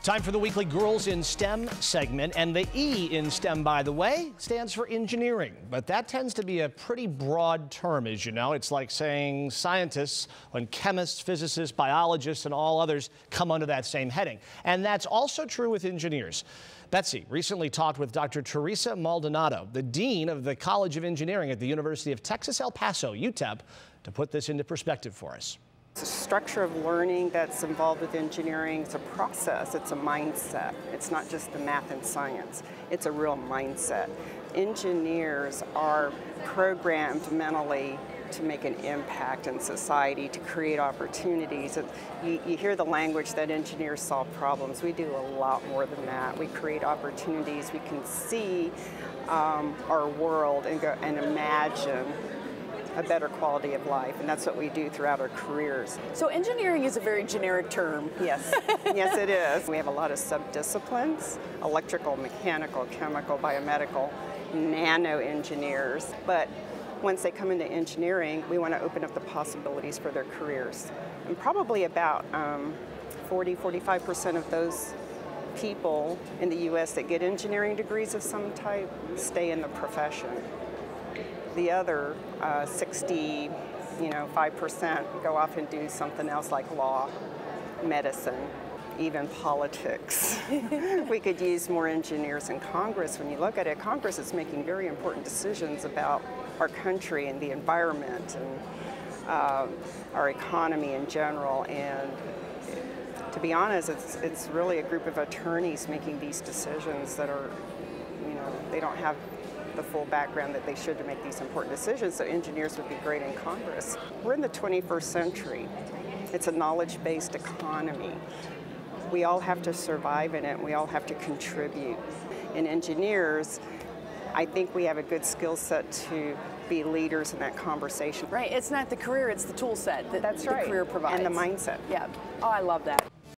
Time for the weekly Girls in STEM segment, and the E in STEM, by the way, stands for engineering. But that tends to be a pretty broad term, as you know. It's like saying scientists when chemists, physicists, biologists, and all others come under that same heading. And that's also true with engineers. Betsy recently talked with Dr. Teresa Maldonado, the Dean of the College of Engineering at the University of Texas, El Paso, UTEP, to put this into perspective for us. It's a structure of learning that's involved with engineering. It's a process, it's a mindset. It's not just the math and science, it's a real mindset. Engineers are programmed mentally to make an impact in society, to create opportunities. You hear the language that engineers solve problems. We do a lot more than that. We create opportunities. We can see our world and go and imagine a better quality of life, and that's what we do throughout our careers. So engineering is a very generic term. Yes, yes it is. We have a lot of sub-disciplines: electrical, mechanical, chemical, biomedical, nano engineers. But once they come into engineering, we want to open up the possibilities for their careers. And probably about 40–45% of those people in the U.S. that get engineering degrees of some type stay in the profession. The other 65% go off and do something else like law, medicine, even politics. We could use more engineers in Congress. When you look at it, Congress is making very important decisions about our country and the environment and our economy in general. And to be honest, it's really a group of attorneys making these decisions that are, they don't have the full background that they should to make these important decisions, so engineers would be great in Congress. We're in the 21st century. It's a knowledge-based economy. We all have to survive in it, and we all have to contribute. In engineers, I think we have a good skill set to be leaders in that conversation. Right, it's not the career, it's the tool set that That's the right. career provides. And the mindset. Yeah, oh, I love that.